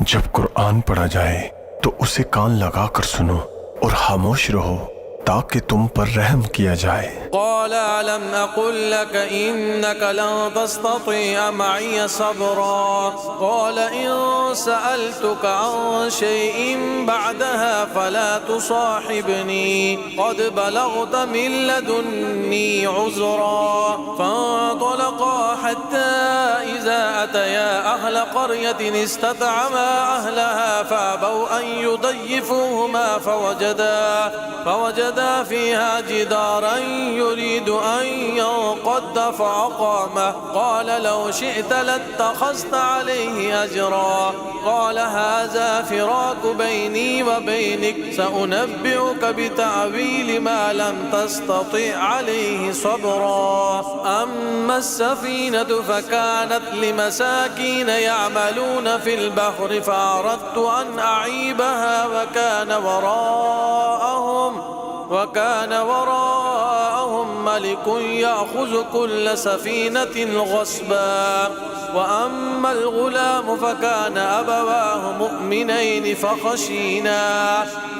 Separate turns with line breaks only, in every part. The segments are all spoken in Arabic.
जब कुरान पढ़ा जाए तो उसे कान लगाकर सुनो और खामोश रहो ताकि तुम पर रहम किया जाए।
क़ाल अलम अक़ुल लक इन्नक लन तस्ततीअ मइय सबरा क़ाल इन सअलतुक अन शैइन बअदहा फला तुसाहिबनी क़द बलगत मिन लदुन्नी उज़रा फ़अंतलक़ा हत्ता इज़ा अतया अहल क़रयतिन इस्ततअमा अहलहा फ़अबौ अन युज़य्यिफ़ूहुमा فوجدا فيها جدارا يريد أن ينقض فأقامه قال لو شئت لاتخذت عليه أجرا قال هذا فراق بيني وبينك سأنبئك بتأويل ما لم تستطع عليه صبرا أما السفينة فكانت لمساكين يعملون في البحر فأردت أن أعيبها وكان وراءهم ملك يأخذ كل سفينة غصبا وأما الغلام فكان أبواه مؤمنين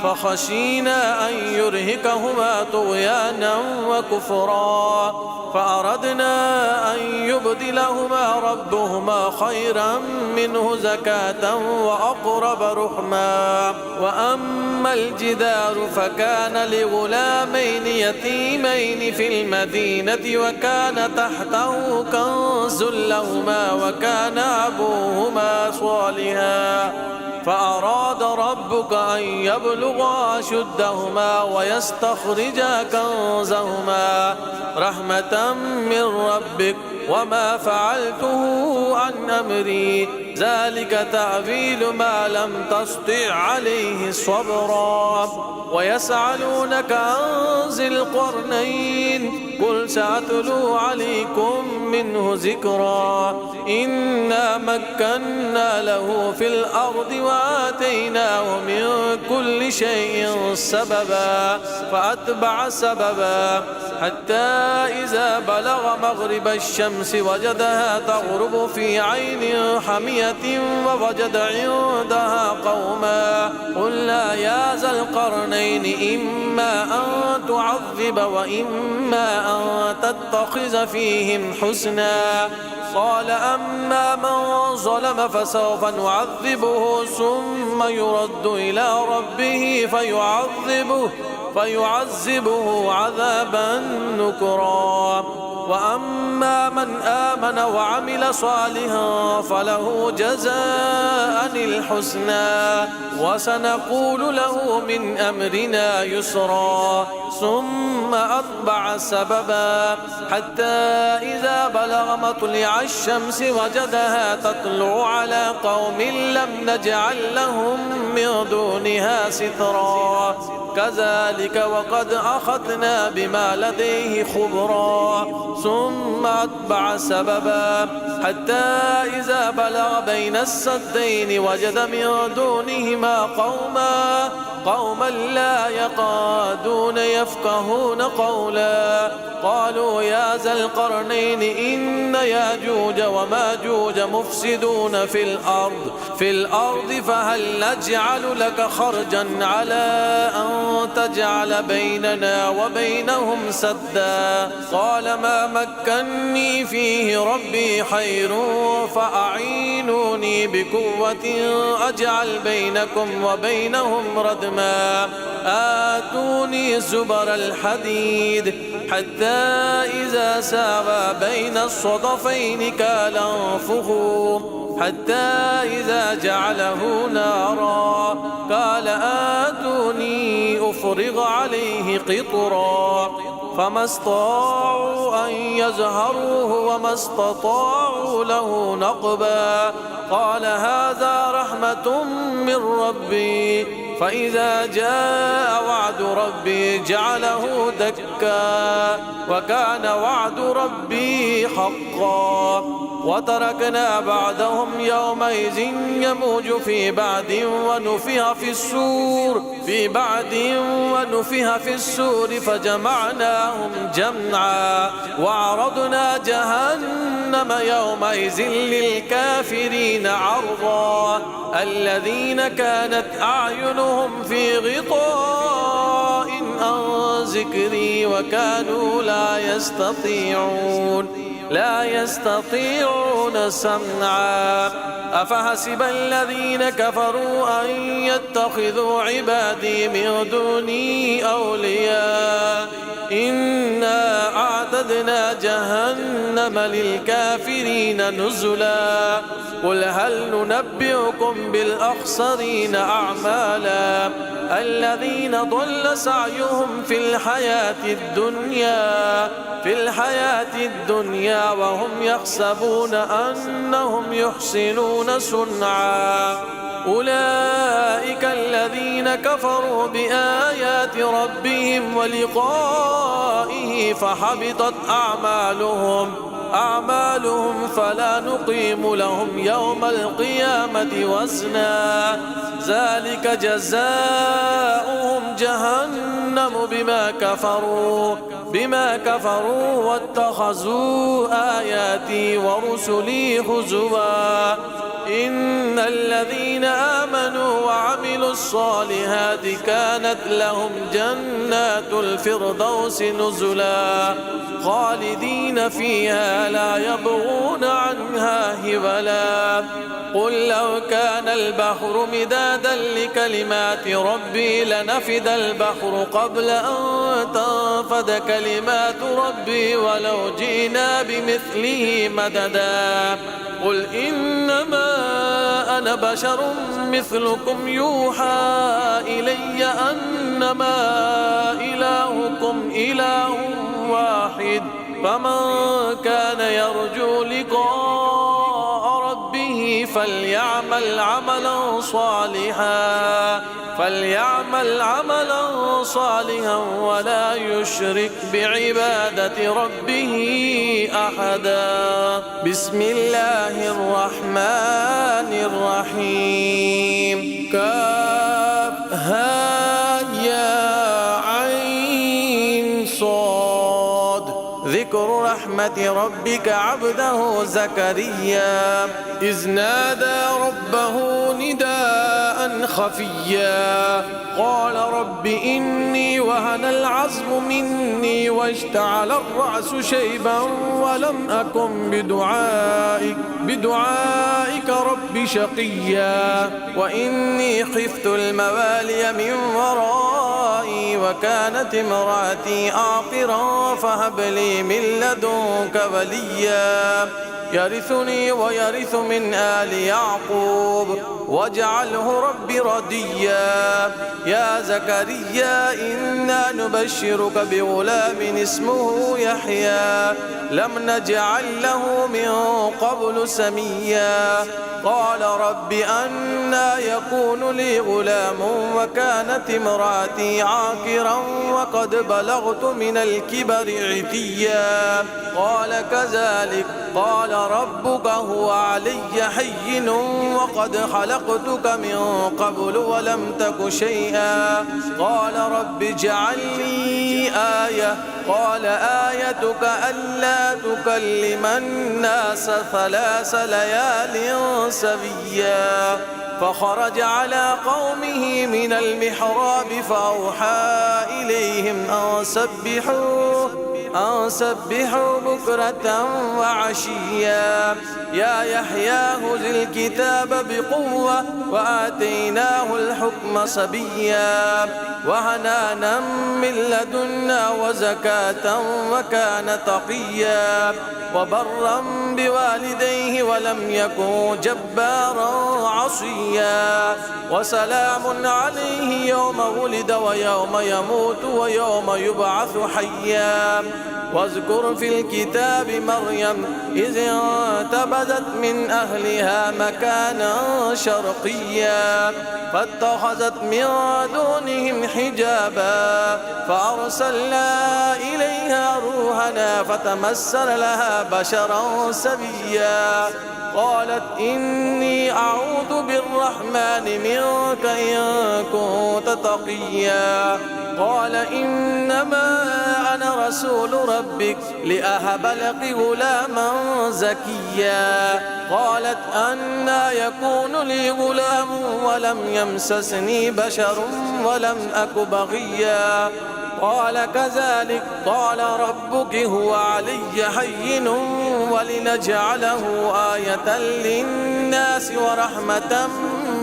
فخشينا أن يرهقهما طغيانا وكفرا فأردنا أن يبدلهما ربهما خيرا منه زكاة وأقرب رحما وأما الجدار فكان لغلامين يتيمين في المدينة وكان تحته كنز لهما وكان أبوهما صالحا فأراد ربك أن يبلغا أشدهما ويستخرجا كنزهما رحمة من ربك وما فعلته عن أمري ذلك تأويل ما لم تستطع عليه صبرا ويسألونك عن ذي القرنين قل سأتلو عليكم منه ذكرا إنا مكنا له في الأرض وآتيناه من كل شيء سببا فأتبع سببا حتى إذا بلغ مغرب الشمس وجدها تغرب في عين حمية ووجد عندها قوما قلنا يا ذا القرنين إما أن تعذب وإما أن تتخذ فيهم حسنا قال أما من ظلم فسوف نعذبه ثم يرد إلى ربه فيعذبه عذابا نكرا وأما من آمن وعمل صالحا فله جزاء الحسنى وسنقول له من أمرنا يسرا ثم أتبع سببا حتى إذا بلغ مطلع الشمس وجدها تطلع على قوم لم نجعل لهم من دونها سترا كذلك وقد أخذنا بما لديه خبرا ثم أتبع سببا حتى إذا بلغ بين السدين وجد من دونهما قوما لا يكادون يفقهون قولا قالوا يا ذا القرنين إن ياجوج وماجوج مفسدون في الأرض فهل نجعل لك خرجا على أن تجعل بيننا وبينهم سدا قال ما مكني فيه ربي خير فأعينوني بقوة أجعل بينكم وبينهم ردما آتوني زبر الحديد حتى إذا ساوى بين الصدفين قال انفخوا حتى إذا جعله نارا قال آتوني أفرغ عليه قطرا فما استطاعوا أن يظهروه وما استطاعوا له نقبا قال هذا رحمة من ربي فإذا جاء وعد ربي جعله دكا وكان وعد ربي حقا وتركنا بعدهم يومئذ يموج في بعد ونفخ في السور فجمعناهم جمعا وعرضنا جهنم يومئذ للكافرين عرضا الذين كانت أعينهم في غطاء عن ذكري وكانوا لا يستطيعون سمعا. أفحسب الذين كفروا أن يتخذوا عبادي من دوني أولياء إنا أعتدنا جهنم للكافرين نزلا. قل هل ننبئكم بالأخسرين أعمالا الذين ضل سعيهم في الحياة الدنيا وهم يحسبون أنهم يحسنون صنعا. أولئك الذين كفروا بآيات ربهم ولقائه فحبطت أعمالهم فلا نقيم لهم يوم القيامة وزنا. ذلك جزاؤهم جهنم بما كفروا واتخذوا آياتي ورسلي هزوا. إن الذين آمنوا وعملوا الصالحات كانت لهم جنات الفردوس نزلا خالدين فيها لا يبغون عنها هبلا. قل لو كان البحر مدادا لكلمات ربي لنفد البحر قبل أن تنفد كلمات ربي ولو جئنا بمثله مددا. قل إنما أنا بشر مثلكم يوحى إلي أنما إلهكم إله واحد فمن كان يرجو لقاء ربه فليعمل عملا صالحا ولا يشرك بعبادة ربه أحدا. بسم الله الرحمن الرحيم. كافها يا عين صاد. ذكر رحمة ربك عبده زكريا إذ نادى ربه نداء خفيا قال رب إني وهن العظم مني واشتعل الرأس شيبا ولم أكن بدعائك رب شقيا وإني خفت الموالي من ورائي وكانت امرأتي عاقرا فهب لي من لدنك وليا يرثني ويرث من آل يعقوب واجعله رب رديا. يا زكريا إنا نبشرك بغلام اسمه يحيى لم نجعل له من قبل سميا. قال رب أنى يكون لي غلام وكانت امرأتي عاقرا وقد بلغت من الكبر عتيا. قال كذلك قال ربك هو علي حين وقد خلقتك من قبل ولم تك شيئا. قال رب اجعل لي آية. قال آيتك ألا تكلم الناس 3 ليال سويا. فخرج على قومه من المحراب فأوحى إليهم أن سبحوا بكرة وعشيا. يا يحيى خذ الكتاب بقوة وآتيناه الحكم صبيا وحنانا من لدنا وزكاة وكان تقيا وبرا بوالديه ولم يكن جبارا عصيا. وسلام عليه يوم ولد ويوم يموت ويوم يبعث حيا. واذكر في الكتاب مريم إذ انتبذت من أهلها مكانا شرقيا فاتخذت من دونهم حجابا فأرسلنا إليها روحنا فتمثل لها بشرا سويا. قالت إني أعوذ بالرحمن منك إن كنت تقيا. قال إنما أنا رسول ربك لأهب لك غلاما زكيا. قالت أنى يكون لي غلام ولم يمسسني بشر ولم أك بغيا. قال كذلك قال ربك هو علي هين ولنجعله آية للناس ورحمة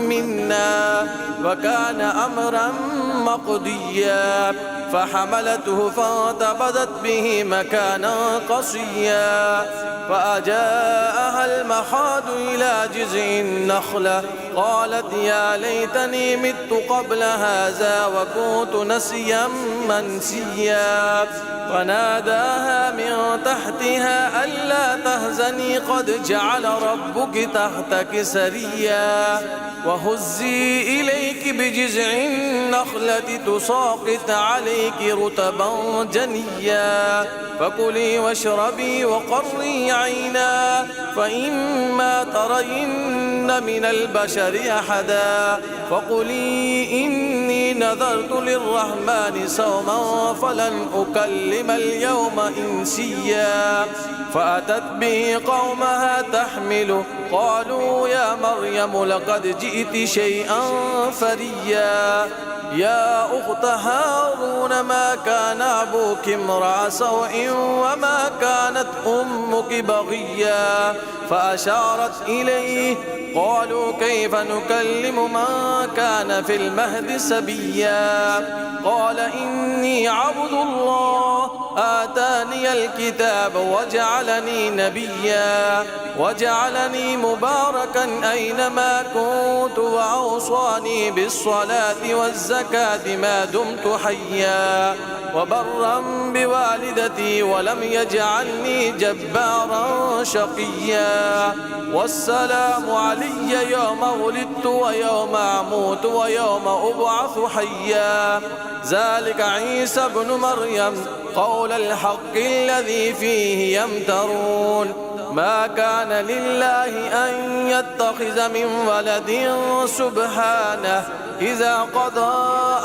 منا وكان أمرا مقضيا. فحملته فانتبذت به مكانا قصيا. فأجاءها المخاض إلى جذع النخلة قالت يا ليتني مت قبل هذا وكنت نسيا منسيا. فناداها من تحتها ألا تهزني قد جعل ربك تحتك سريا. وهزي إليك بجذع النخلة تساقط عليك رطبا جنيا. فكلي واشربي وقري عينا فإما ترين من البشر أحدا فقولي إني نذرت للرحمن صوما فلن أكلم اليوم إنسيا. فأتت به قومها تحمله قالوا يا مريم لقد جئت شيئا فريا. يا أخت هارون ما كان أبوك امرأ سوء وما كانت أمك بغيا. فأشارت إليه قالوا كيف نكلم من كان في المهد سبيا. قال إني عبد الله آتاني الكتاب وجعلني نبيا وجعلني مباركا أينما كنت وأوصاني بالصلاة والزكاة ما دمت حيا وبرا بوالدتي ولم يجعلني جبارا شقيا. والسلام علي يوم ولدت ويوم أموت ويوم أبعث حيا. ذلك عيسى ابن مريم قول الحق الذي فيه يمترون. ما كان لله أن يتخذ من ولد سبحانه إذا قضى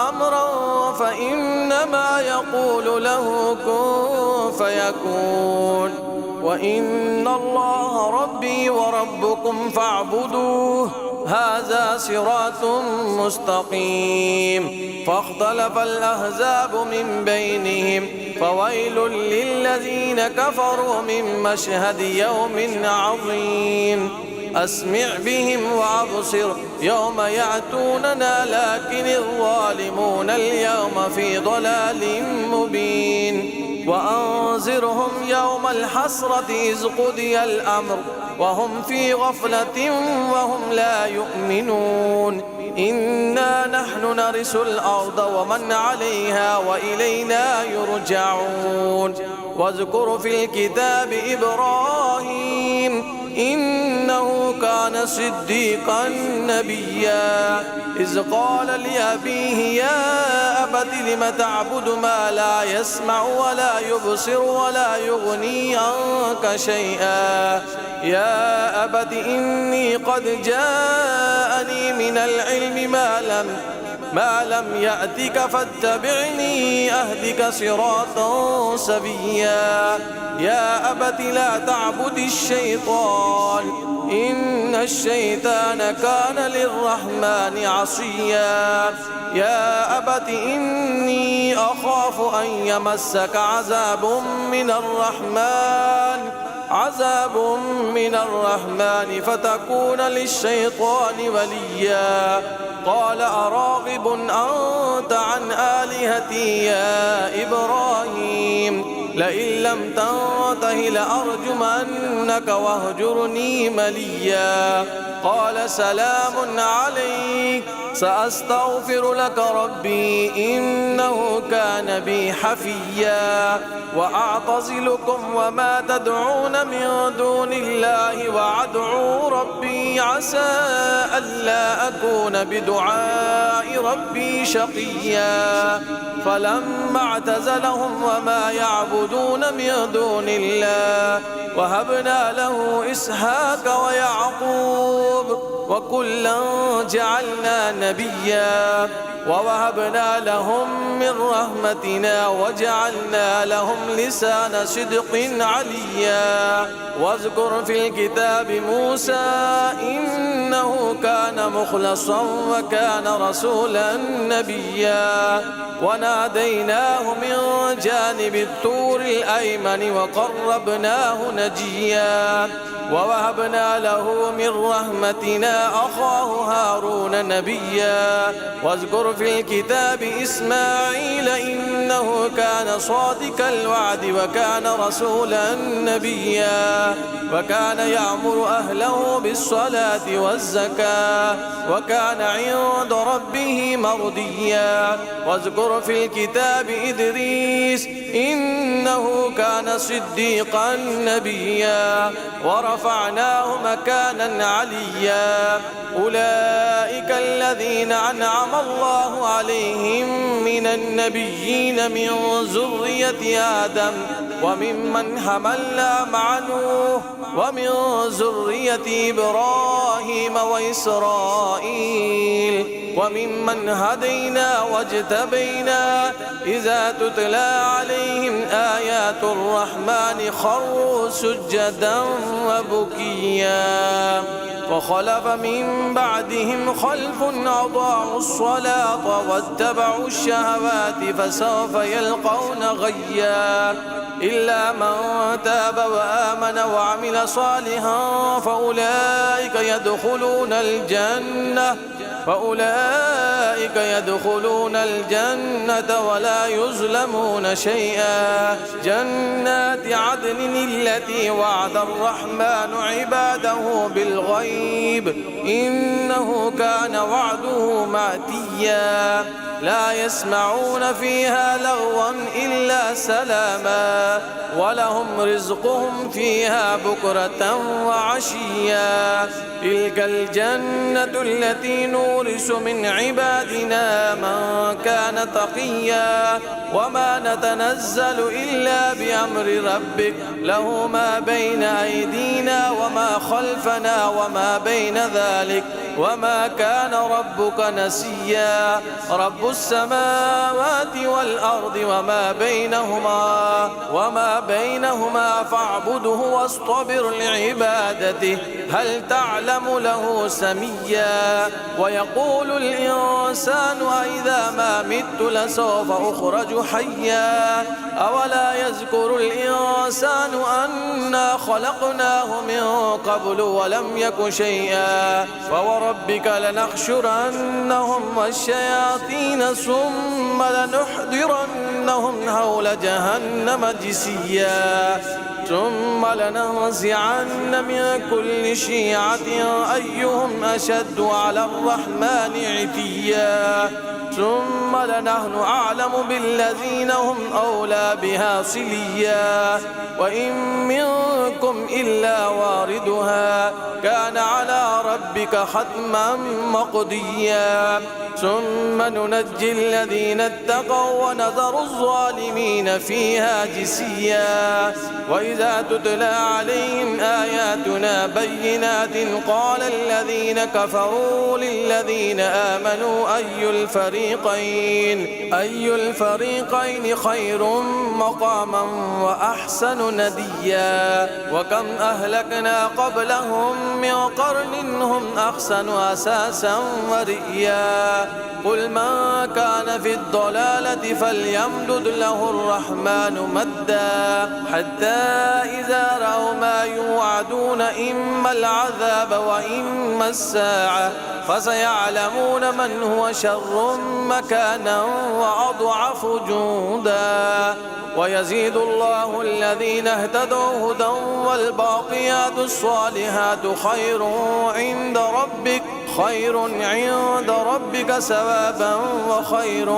أمرا فإنما يقول له كن فيكون. وإن الله ربي وربكم فاعبدوه هذا صراط مستقيم. فاختلف الأحزاب من بينهم فويل للذين كفروا من مشهد يوم عظيم. أسمع بهم وأبصر يوم يأتوننا لكن الظالمون اليوم في ضلال مبين. وأنذرهم يوم الحسرة إذ قضي الأمر وهم في غفلة وهم لا يؤمنون. إنا نحن نرث الأرض ومن عليها وإلينا يرجعون. واذكر في الكتاب إبراهيم إنه كان صديقا نبيا إذ قال لأبيه يا أبت لم تعبد ما لا يسمع ولا يبصر ولا يغني عنك شيئا. يا أبت إني قد جاءني من العلم ما لم يأتك فاتبعني أهدك صراطا سويا. يا أبت لا تعبد الشيطان إن الشيطان كان للرحمن عصيا. يا أبت إني أخاف أن يمسك عذاب من الرحمن فتكون للشيطان وليا. قال أراغب أنت عن آلهتي يا إبراهيم لئن لم تنته لأرجمنك واهجرني مليا. قال سلام عليك سأستغفر لك ربي إنه كان بي حفيا. وأعتزلكم وما تدعون من دون الله وأدعو ربي عسى ألا أكون بدعاء ربي شقيا. فلما اعتزلهم وما يعبدون من دون الله وهبنا له إسحاق ويعقوب وكلا جعلنا وجعلنا نبيا ووهبنا لهم من رحمتنا وجعلنا لهم لسان صدق عليا واذكر في الكتاب موسى إنه كان مخلصا وكان رسولا نبيا وناديناه من جانب الطور الأيمن وقربناه نجيا ووهبنا له من رحمتنا أخاه هارون نبيا واذكر في الكتاب إسماعيل إنه كان صادق الوعد وكان رسولا نبيا وكان يأمر أهله بالصلاة والزكاة وكان عند ربه مرضيا واذكر في الكتاب إدريس إنه كان صديقا نبيا ورفعناه مكانا عليا أولئك الذين أنعم الله عليهم من النبيين من ذرية آدم وممن حملنا مع نوح ومن ذرية إبراهيم وإسرائيل وممن هدينا واجتبينا إذا تتلى عليهم آيات الرحمن خروا سجدا وبكيا فخلف من بعدهم خلف أضاعوا الصلاة واتبعوا الشهوات فسوف يلقون غيا إلا من تاب وآمن وعمل صالحا فأولئك يدخلون الجنة ولا يظلمون شيئا جنات عدن التي وعد الرحمن عباده بالغيب إنه كان وعده مأتيا لا يسمعون فيها لغوا إلا سلاما ولهم رزقهم فيها بكرة وعشيا تلك الجنة التي نورث من عبادنا من كان تقيا وما نتنزل إلا بأمر ربك له ما بين أيدينا وما خلفنا وما بين ذلك وما كان ربك نسيا رب السماوات والأرض وما بينهما فاعبده واصطبر لعبادته هل تعلم له سميا ويقول الإنسان أإذا ما مت لسوف أخرج حيا أولا يذكر الإنسان أنا خلقناه من قبل ولم يك شيئا فوربك لنحشرنهم والشياطين ثم لنحضرنهم حول جهنم جثيا ثم لننزعن من كل شيعة أيهم أشد على الرحمن عتيا ثم لنحن أعلم بالذين هم أولى بها صليا وإن منكم إلا واردها كان على ربك حتما مقضيا ثم ننجي الذين اتقوا ونذر الظالمين فيها جثيا وإذا تتلى عليهم آياتنا بينات قال الذين كفروا للذين آمنوا أي الفريقين خير مقاما وأحسن نديا وكم أهلكنا قبلهم من قرن هم أحسن أساسا ورئيا قل من كان في الضلالة فليمدد له الرحمن مدا حتى إذا رأوا ما يوعدون إما العذاب وإما الساعة فسيعلمون من هو شر مكانا وأضعف جندا ويزيد الله الذين اهتدوا هدى والباقيات الصالحات خير عند ربك ثوابا وخير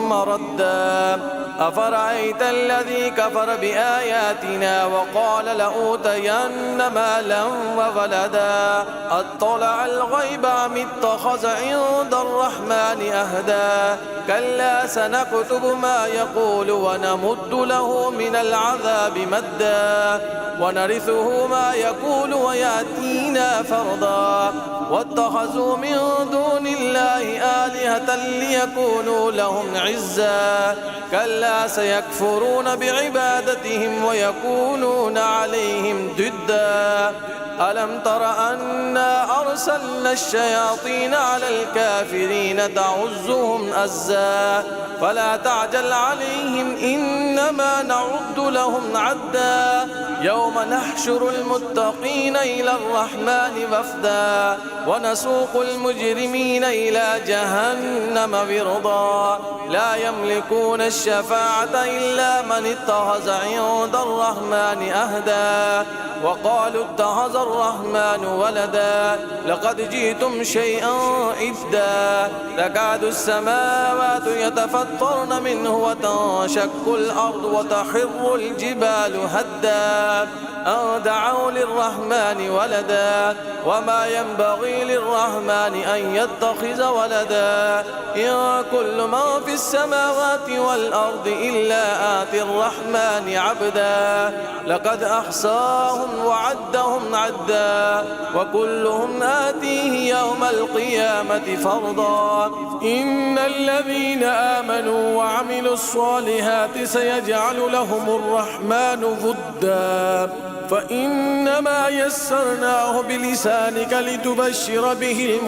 مردا أفرأيت الذي كفر بآياتنا وقال لأوتين مالا وولدا أطلع الغيب أم اتخذ عند الرحمن أهدا كلا سنكتب ما يقول ونمد له من العذاب مدا ونرثه ما يقول ويأتينا فردا واتخذوا من دون الله آلهة ليكونوا لهم عزا كلا سيكفرون بعبادتهم ويكونون عليهم ضدا ألم تر أنا أرسلنا الشياطين على الكافرين تعزهم أزا فلا تعجل عليهم إنما نعد لهم عدا يوم نحشر المتقين إلى الرحمن وفدا ونسوق المجرمين إلى جهنم وردا لا يملكون الشفاعة إلا من اتخذ عند الرحمن أهدا وقالوا اتخذ الرحمن ولدا لقد جئتم شيئا إدا تكاد السماوات يتفطرن منه وتنشق الأرض وتخر الجبال هدا أن دعوا للرحمن ولدا وما ينبغي للرحمن أن يتخذ ولدا إن كل من في السماوات والأرض إلا آتي الرحمن عبدا لقد أحصاهم وعدهم عدا وكلهم آتيه يوم القيامة فرضا إن الذين آمنوا وعملوا الصالحات سيجعل لهم الرحمن ودا فإنما يسرناه بلسانك لتبشر به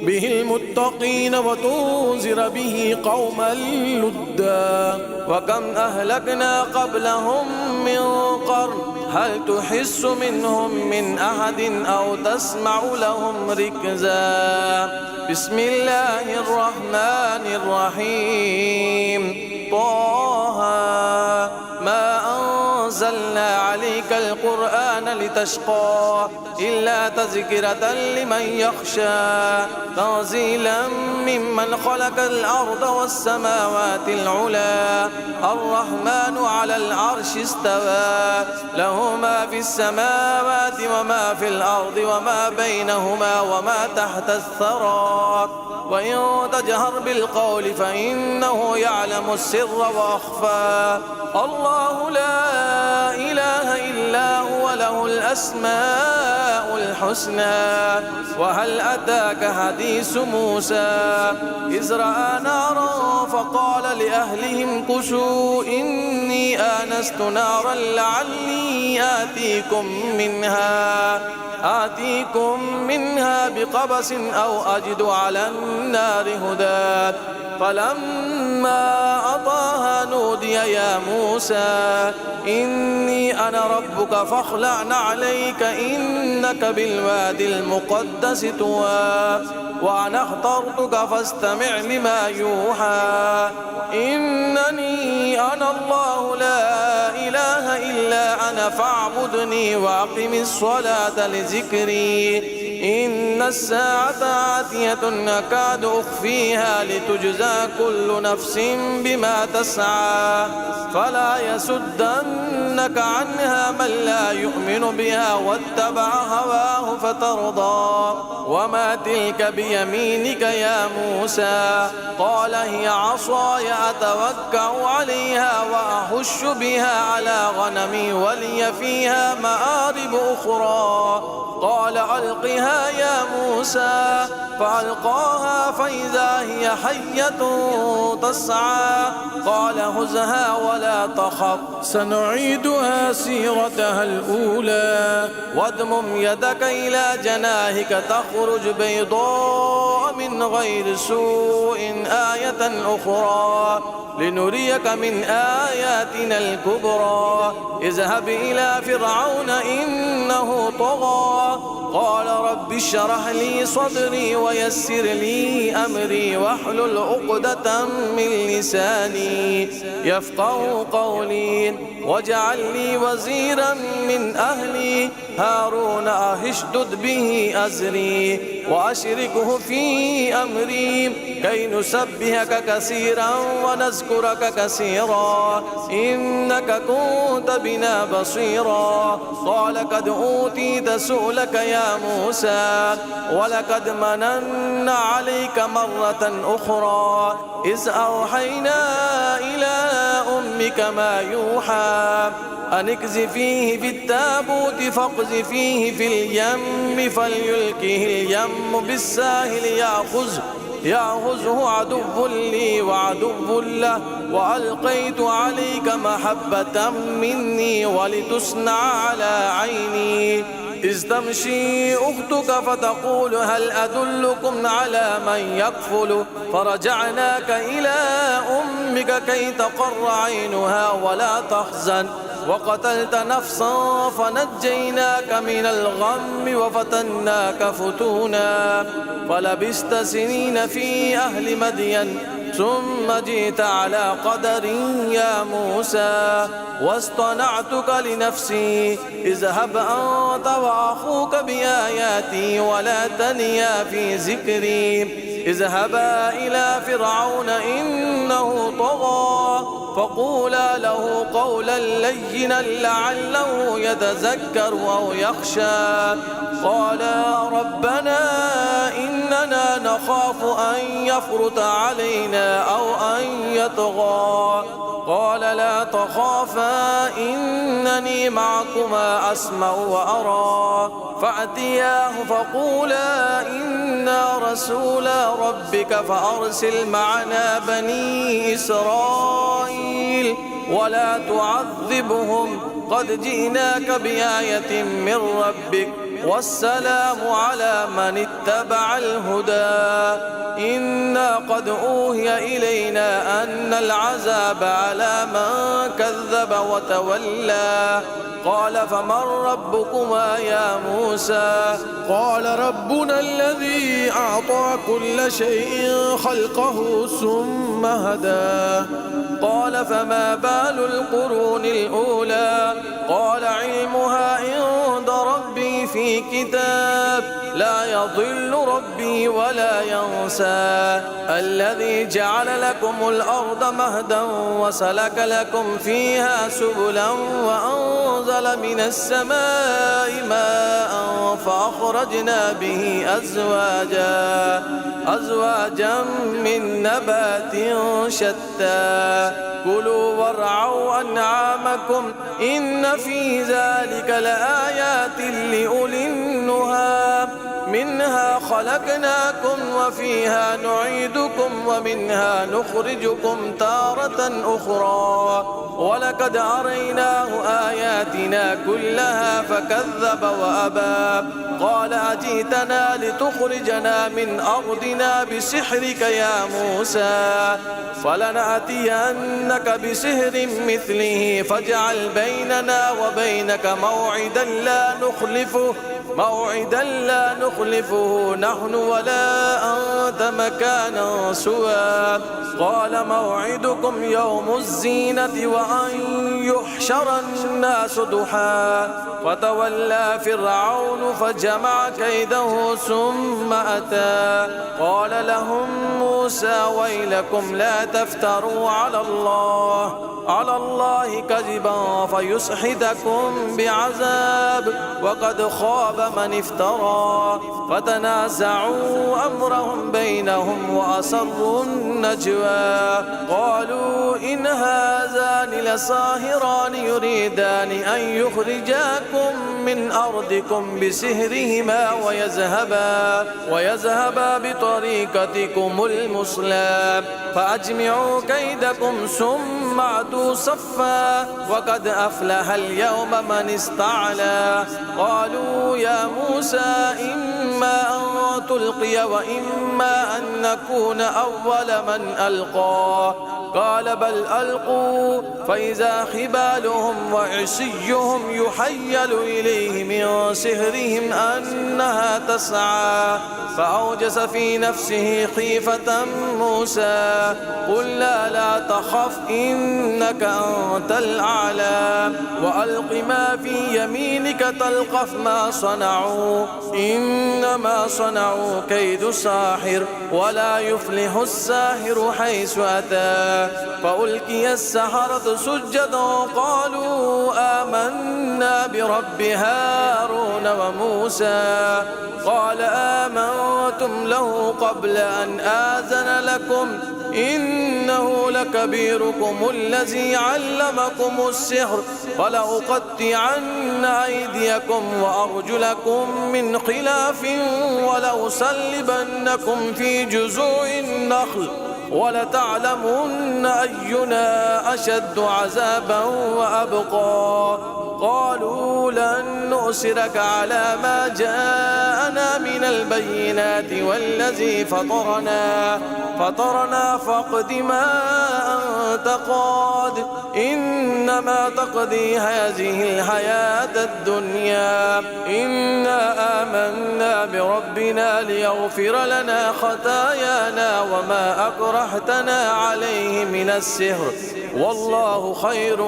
المتقين وتنذر به قوما لدا وكم أهلكنا قبلهم من قرن هل تحس منهم من أحد أو تسمع لهم ركزا بسم الله الرحمن الرحيم طه ما أنزلنا عليك القرآن لتشقى إلا تذكرة لمن يخشى تنزيلا ممن خلق الأرض والسماوات العلى الرحمن على العرش استوى له ما في السماوات وما في الأرض وما بينهما وما تحت الثرى وإن تجهر بالقول فإنه يعلم السر وأخفى الله لا إله إلا هو له الأسماء الحسنى وهل أتاك حديث موسى إذ رأى نارا فقال لأهلهم كثوا إني آنست نارا لعلي آتيكم منها بقبس أو أجد على النار هدى فلما أطاها نودي يا موسى إني أنا ربك فاخلع عليك إنك بالوادي المقدس طوى وأنا اخترتك فاستمع لما يوحى إنني أنا الله لا إله إلا أنا فاعبدني وأقم الصلاة لذكري إن الساعة آتية أكاد أخفيها لتجزى كل نفس بما تسعى فلا يسدنك عنها من لا يؤمن بها واتبع هواه فترضى وما تلك بيمينك يا موسى قال هي عصاي أتوكأ عليها وأهش بها على غنمي ولي فيها مآرب أخرى قال ألقها يا موسى فألقاها فإذا هي حية تسعى قال هزها ولا تخف سنعيدها سيرتها الأولى واضمم يدك إلى جناحك تخرج بيضاء من غير سوء آية أخرى لنريك من آياتنا الكبرى اذهب إلى فرعون إنه طغى قال رب اشرح لي صدري ويسر لي أمري واحلل عقدة من لساني يفقه قولي واجعل لي وزيرا من أهلي هارون اشدد به أزري وأشركه في أمري كي نسبحك كثيرا ونذكرك كثيرا إنك كنت بنا بصيرا قال قد أوتيت سؤلك يا موسى ولقد مننا عليك مرة أخرى إذ أوحينا إلى أمك ما يوحى أن اقذفيه في التابوت فاقذفيه في اليم فليلقه اليم بالساهل يأخذه عدو لي وعدو له وألقيت عليك محبة مني ولتصنع على عيني إذ تمشي أختك فتقول هل أدلكم على من يكفل فرجعناك إلى أمك كي تقر عينها ولا تحزن وقتلت نفسا فنجيناك من الغم وفتناك فتونا فلبست سنين في أهل مدين ثم جئت على قدر يا موسى واصطنعتك لنفسي اذهب أنت وأخوك بآياتي ولا تنيا في ذكري اذهبا إلى فرعون إنه طغى فقولا له قولا لينا لعله يتذكر أو يخشى قالا ربنا إننا نخاف أن يفرط علينا أو أن يطغى قال لا تخافا إنني معكما أسمع وأرى فأتياه فقولا إنا رسول ربك فأرسل معنا بني إسرائيل ولا تعذبهم قد جئناك بآية من ربك والسلام على من اتبع الهدى إنا قد أوهي إلينا أن العذاب على من كذب وتولى قال فمن ربكما يا موسى قال ربنا الذي أعطى كل شيء خلقه ثم هدى قال فما بال القرون الأولى قال علمها عند ربي في كتاب لا يضل ربي ولا ينسى الذي جعل لكم الأرض مهدا وسلك لكم فيها سبلا وأنزل من السماء ماء فأخرجنا به أزواجا من نبات شتى كلوا وارعوا أنعامكم إن في ذلك لآيات لأولي النهى منها خلقناكم وفيها نعيدكم ومنها نخرجكم تارة أخرى ولقد أريناه آياتنا كلها فكذب وأبى قال أجئتنا لتخرجنا من أرضنا بسحرك يا موسى فلنأتينك بسحر مثله فاجعل بيننا وبينك موعدا لا نخلفه نحن ولا أنت مكانا سوى قال موعدكم يوم الزينة وأن يحشر الناس ضحى فتولى فرعون فجمع كيده ثم أتى قال لهم موسى ويلكم لا تفتروا على الله كذبا فيسحتكم بعذاب وقد خاب من افترى فتنازعوا أمرهم بينهم وأسروا النجوى قالوا إن هذان لساحران يريدان أن يخرجاكم من أرضكم بسحرهما ويذهبا بطريقتكم المثلى فأجمعوا كيدكم ثم أتوا صفا وقد أفلح اليوم من استعلى قالوا يا موسى إما أن تلقي وإما أن نكون أول من ألقى قال بل ألقوا فإذا حبالهم وعصيهم يحيل إليه من سحرهم أنها تسعى فأوجس في نفسه خيفة موسى قلنا لا تخف إنك أنت الأعلى وألق ما في يمينك تلقف ما صنعوا إنما صنعوا كيد ساحر ولا يفلح الساحر حيث أتى فألقي السحرة سجدا قالوا آمنا برب هارون وموسى قال آمنتم له قبل أن آذن لكم إنه لكبيركم الذي علمكم السحر فلأقطعن أيديكم وأرجلكم من خلاف ولأصلبنكم في جذوع النخل ولتعلمن أينا أشد عذابا وأبقى قالوا لن نؤثرك على ما جاءنا من البينات والذي فطرنا فاقض ما أنت قاد إنما تقضي هذه الحياة الدنيا إنا آمنا بربنا ليغفر لنا خطايانا وما أكرهتنا عليه من السحر والله خير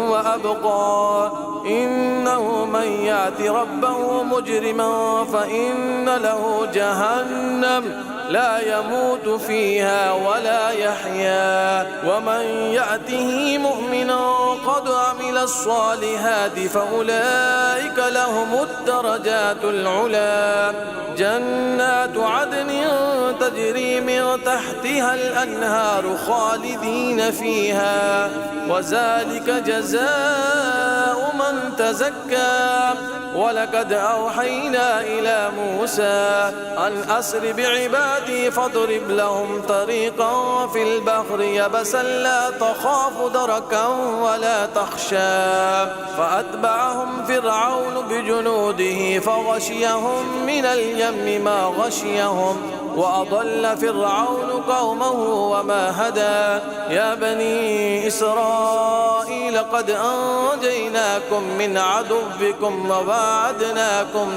وأبقى إنه من يأت ربه مجرما فإن له جهنم لا يموت فيها ولا يحيا ومن يأته مؤمنا قد عمل الصالحات فأولئك لهم الدرجات العلى جنات عدن تجري من تحتها الأنهار خالدين فيها وذلك جزاء من تزكى ولقد أوحينا إلى موسى أن أسر بعبادي فاضرب لهم طريقا في البحر يبسا لا تخاف دركا ولا تخشى فأتبعهم فرعون بجنوده فغشيهم من اليم ما غشيهم وأضل فرعون قومه وما هدى يا بني إسرائيل قد أنجيناكم من عدوكم وواعدناكم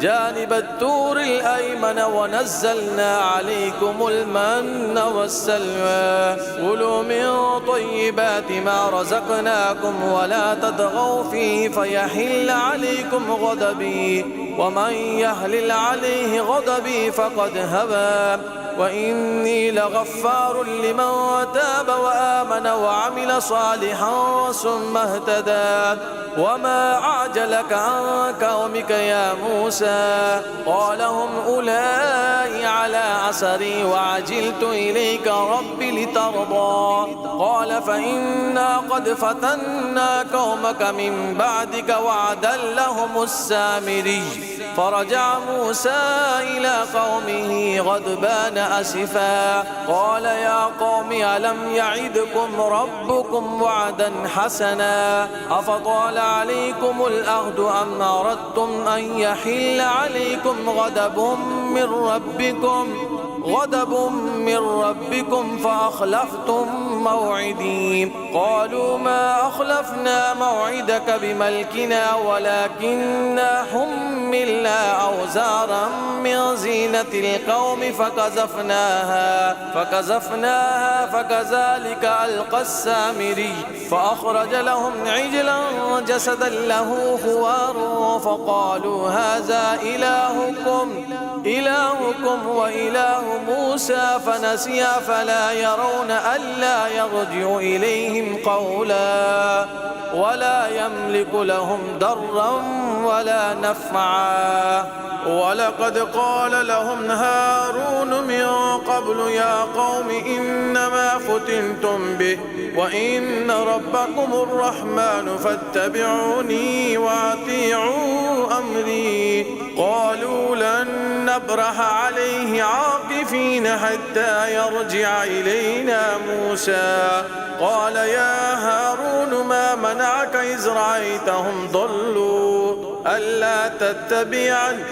جانب الطور الأيمن ونزلنا عليكم المن والسلوى كلوا من طيبات ما رزقناكم ولا تطغوا فيه فيحل عليكم غضبي ومن يحلل عليه غضبي فقد هوى وإني لغفار لمن تاب وآمن وعمل صالحا ثم اهتدى وما أعجلك عن قومك يا موسى قال هم أولئك على أثري وعجلت إليك رب لترضى قال فإنا قد فتنا قومك من بعدك وعدا لهم السامري فرجع موسى إلى قومه غضبان أسفا قال يا قوم ألم يعدكم ربكم وعدا حسنا أفطال عليكم العهد أم أردتم أن يحل عليكم غضب من ربكم فأخلفتم موعدي قالوا ما أخلفنا موعدك بملكنا ولكننا حملنا أوزارا من زينة القوم فكذفناها فكذلك ألقى السامري فأخرج لهم عجلا جسدا له خوار فقالوا هذا إلهكم وإله موسى فنسي فلا يرون ألا يرجع إليهم قولا ولا يملك لهم ضرا ولا نفعا ولقد قال لهم هارون من قبل يا قوم إنما فتنتم به وإن ربكم الرحمن فاتبعوني وأطيعوا أمري قالوا لن نبرح عليه عاكفين حتى يرجع إلينا موسى قال يا هارون ما منعك إذ رأيتهم ضلوا ألا تتبعني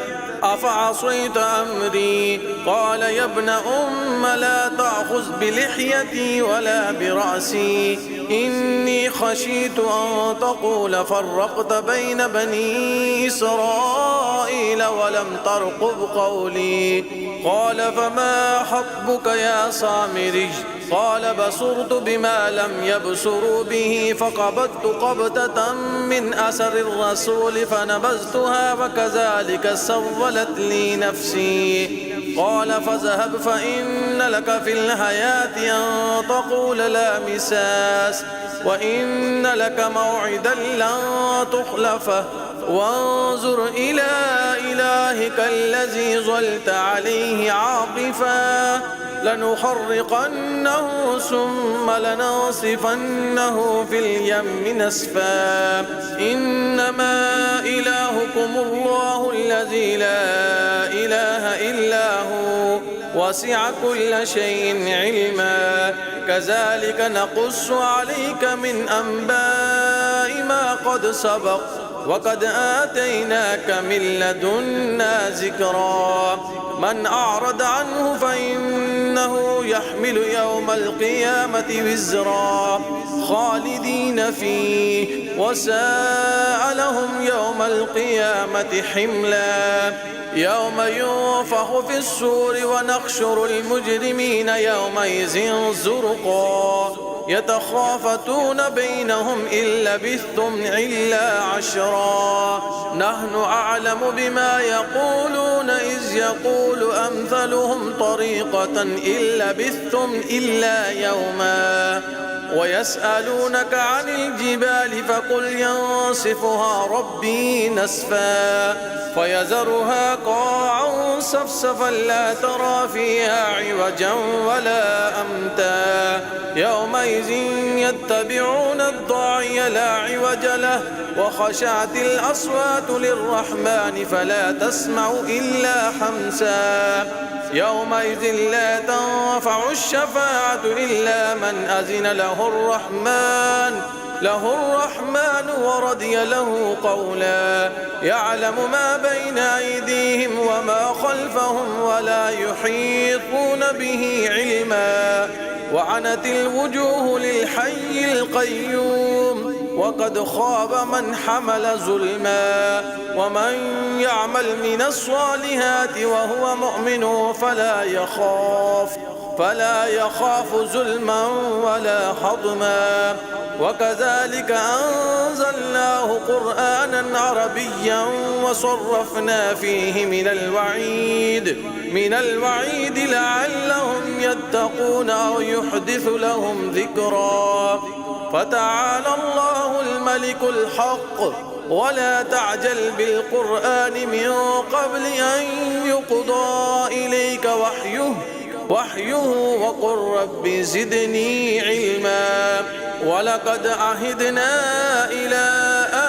أفعصيت أمري؟ قال يا ابن أم لا تأخذ بلحيتي ولا برأسي، إني خشيت أن تقول فرقت بين بني إسرائيل ولم ترقب قولي. قال فما خطبك يا سامري؟ قال بصرت بما لم يبصروا به فقبضت قبضة من أثر الرسول فنبذتها وكذلك سولت لي نفسي. قال فاذهب فإن لك في الحياة أن تقول لا مساس، وإن لك موعدا لن تخلفه، وانظر إلى إلهك الذي ظلت عليه عاقفا لنحرقنه ثم لننصفنه في اليم نسفا. إنما إلهكم الله الذي لا إله إلا هو وسع كل شيء علما. كذلك نقص عليك من أنباء ما قد سبق وقد آتيناك من لدنا ذكرا. من أعرض عنه فإنه يحمل يوم القيامة وزرا خالدين فيه وساء لهم يوم القيامة حملا. يوم ينفخ في الصور ونحشر المجرمين يومئذ زرقا يتخافتون بينهم إن لبثتم إلا عشرا نحن أعلم بما يقولون إذ يقول أمثلهم طريقة إن لبثتم إلا يوما. ويسألونك عن الجبال فقل ينسفها ربي نسفا فيذرها قاعا صفصفا لا ترى فيها عوجا ولا أمتا. يومئذ يتبعون الداعي لا عوج له وخشعت الأصوات للرحمن فلا تسمع إلا حمسا. يومئذ لا تنفع الشفاعة إلا من أذن له الرحمن ورضي له قولا. يعلم ما بين أيديهم وما خلفهم ولا يحيطون به علما. وعنت الوجوه للحي القيوم وقد خاب من حمل ظلما. ومن يعمل من الصالحات وهو مؤمن فلا يخاف ظلما ولا حظما. وكذلك أنزلناه قرآنا عربيا وصرفنا فيه من الوعيد لعلهم يتقون أو يحدث لهم ذكرا. فتعالى الله الملك الحق ولا تعجل بالقرآن من قبل أن يقضى إليك وحيه وقل رب زدني علما. ولقد عهدنا إلى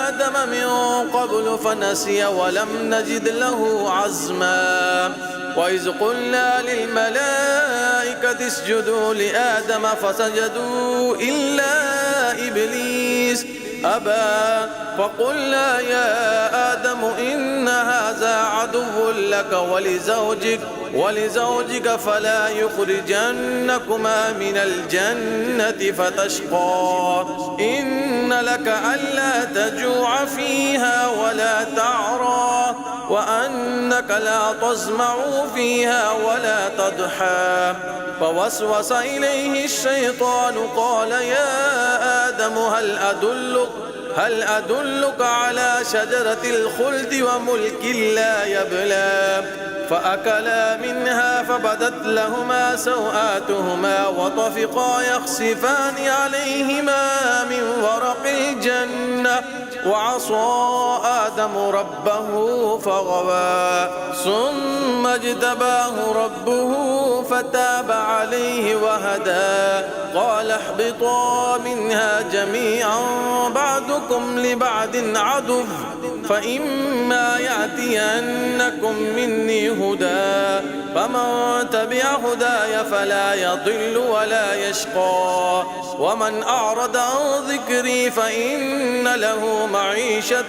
آدم من قبل فنسي ولم نجد له عزما. وإذ قلنا للملائكة اسجدوا لآدم فسجدوا إلا إبليس أبى فقلنا يا آدم إن هذا عدو لك ولزوجك فلا يخرجنكما من الجنة فتشقى. إن لك ألا تجوع فيها ولا تعرى وأنك لا تظمأ فيها ولا تضحى. فوسوس إليه الشيطان قال يا آدم هل أدلك على شجرة الخلد وملك لا يبلى. فأكلا منها فبدت لهما سوآتهما وطفقا يخصفان عليهما من ورق الجنة وعصى آدم ربه فغوى ثم اجتباه ربه فتاب عليه وهدى. قال اهبطا منها جميعا بعضكم بعضكم لبعض عدو فإما يأتينكم مني هدى فمن تبع هداي فلا يضل ولا يشقى ومن أعرض عن ذكري فإن له معيشة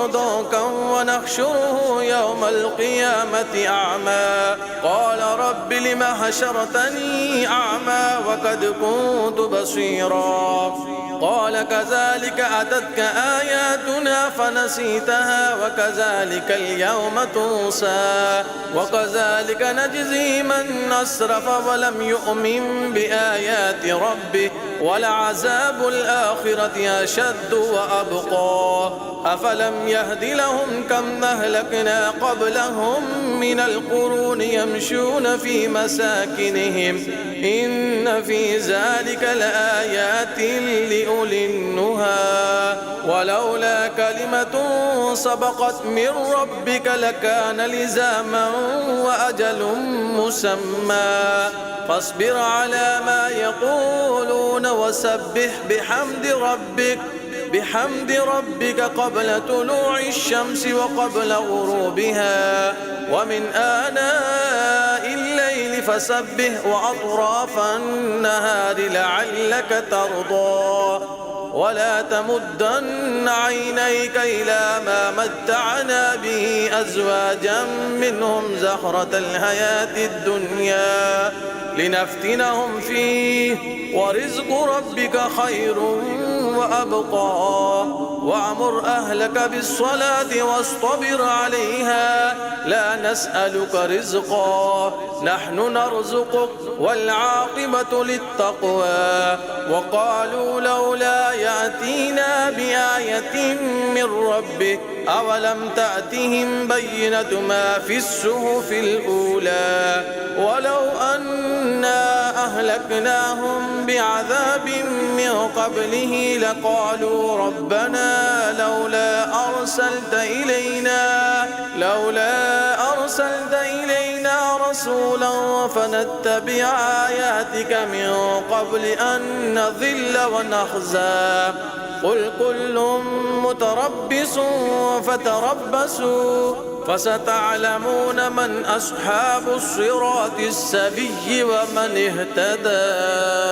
ضنكا ونحشره يوم القيامة أعمى قال رب لم حشرتني أعمى وقد كنت بصيرا قال كذلك أتتك آياتنا فنسيتها وكذلك اليوم تنسى وكذلك نجزي من أسرف ولم يؤمن بآيات ربه ولعذاب الآخرة أشد وأبقى أفلم يهد لهم كم أهلكنا قبلهم من القرون يمشون في مساكنهم إن في ذلك لآيات لأولي النهى ولولا كلمة سبقت من ربك لكان لزاما وأجل مسمى فاصبر على ما يقولون وسبح بحمد ربك قبل طلوع الشمس وقبل غروبها ومن آناء الليل فسبح وأطراف النهار لعلك ترضى ولا تمدن عينيك إلى ما متعنا به أزواجا منهم زهرة الحياة الدنيا لنفتنهم فيه ورزق ربك خير وأبقى وأمر أهلك بالصلاة واصطبر عليها لا نسألك رزقا نحن نرزقك والعاقبة للتقوى وقالوا لولا يأتينا بآية من ربه أولم تأتهم بينة ما في الصحف الأولى ولو أنا أهلكناهم بعذاب من قبله لقالوا ربنا لولا أرسلت إلينا رسولا فنتبع آياتك من قبل أن نذل ونخزى قل كل متربص فتربصوا فستعلمون من أصحاب الصراط السوي ومن اهتدى